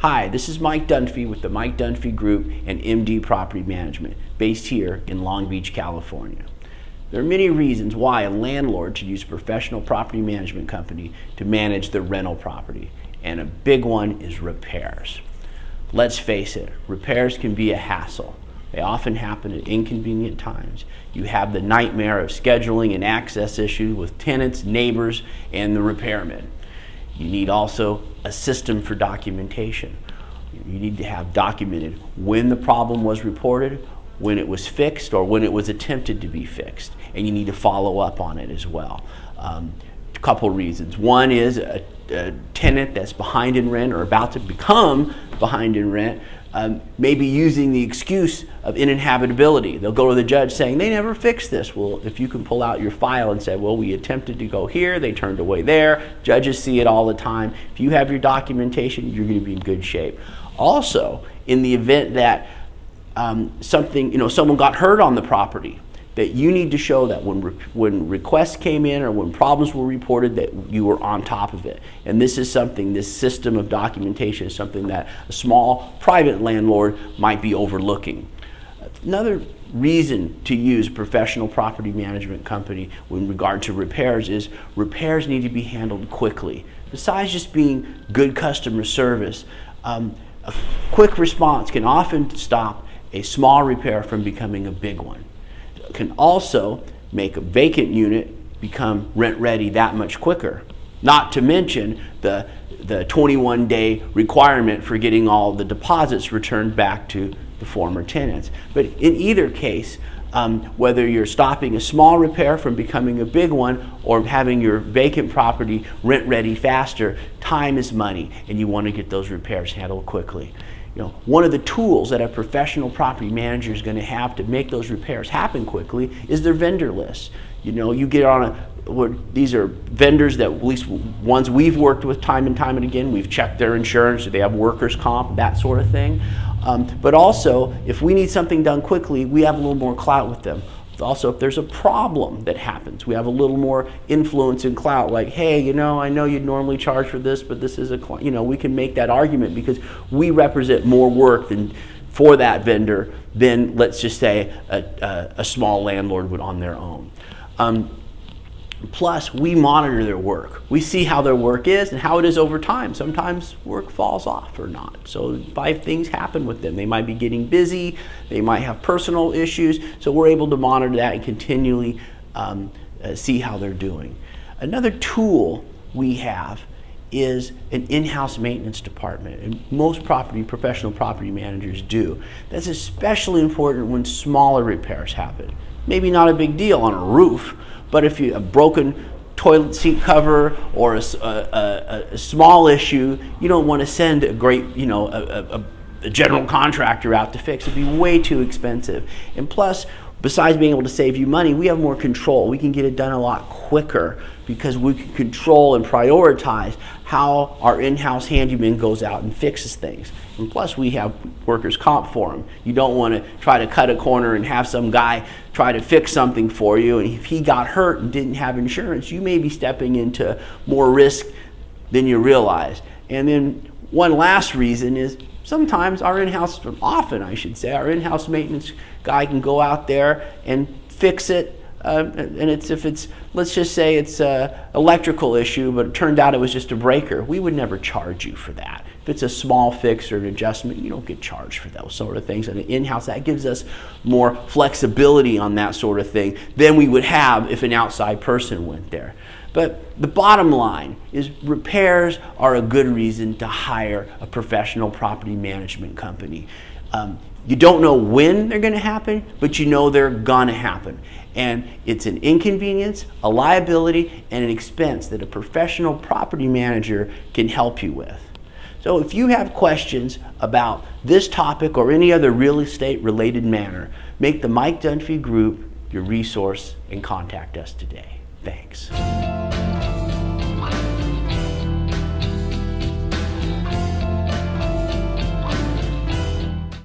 Hi, this is Mike Dunfee with the Mike Dunfee Group and MD Property Management, based here in Long Beach, California. There are many reasons why a landlord should use a professional property management company to manage their rental property, and a big one is repairs. Let's face it, repairs can be a hassle. They often happen at inconvenient times. You have the nightmare of scheduling and access issues with tenants, neighbors, and the repairmen. You need also a system for documentation. You need to have documented when the problem was reported, when it was fixed, or when it was attempted to be fixed. And you need to follow up on it as well. A couple reasons. One is a tenant that's behind in rent or about to become behind in rent maybe using the excuse of uninhabitability. They'll go to the judge saying, they never fixed this. Well, if you can pull out your file and say, well, we attempted to go here, they turned away there, judges see it all the time. If you have your documentation, you're going to be in good shape. Also, in the event that someone got hurt on the property, that you need to show that when requests came in or when problems were reported, that you were on top of it. And this system of documentation is something that a small private landlord might be overlooking. Another reason to use a professional property management company in regard to repairs is repairs need to be handled quickly. Besides just being good customer service, a quick response can often stop a small repair from becoming a big one. Can also make a vacant unit become rent ready that much quicker. Not to mention the 21-day requirement for getting all the deposits returned back to the former tenants. But in either case, whether you're stopping a small repair from becoming a big one or having your vacant property rent ready faster, time is money, and you want to get those repairs handled quickly. One of the tools that a professional property manager is going to have to make those repairs happen quickly is their vendor list. You get on these are vendors that, at least ones we've worked with time and time and again, we've checked their insurance, do they have workers' comp, that sort of thing. But also, if we need something done quickly, we have a little more clout with them. Also, if there's a problem that happens, we have a little more influence and clout, like, hey, I know you'd normally charge for this, but this is we can make that argument because we represent more work for that vendor than, let's just say, a small landlord would on their own. Plus, we monitor their work. We see how their work is and how it is over time. Sometimes work falls off or not. So things happen with them. They might be getting busy. They might have personal issues. So we're able to monitor that and continually see how they're doing. Another tool we have is an in-house maintenance department, and most professional property managers do. That's especially important when smaller repairs happen. Maybe not a big deal on a roof, but if you have a broken toilet seat cover or a small issue, you don't want to send a great, a general contractor out to fix. It'd be way too expensive. And plus, besides being able to save you money, we have more control. We can get it done a lot quicker because we can control and prioritize how our in-house handyman goes out and fixes things. And plus, we have workers' comp for them. You don't want to try to cut a corner and have some guy try to fix something for you, and if he got hurt and didn't have insurance, you may be stepping into more risk than you realize. And then one last reason is sometimes our in-house maintenance guy can go out there and fix it. Let's just say it's an electrical issue, but it turned out it was just a breaker. We would never charge you for that. If it's a small fix or an adjustment, you don't get charged for those sort of things. And in-house, that gives us more flexibility on that sort of thing than we would have if an outside person went there. But the bottom line is repairs are a good reason to hire a professional property management company. You don't know when they're going to happen, but you know they're going to happen. And it's an inconvenience, a liability, and an expense that a professional property manager can help you with. So if you have questions about this topic or any other real estate related matter, make the Mike Dunfee Group your resource and contact us today. Thanks.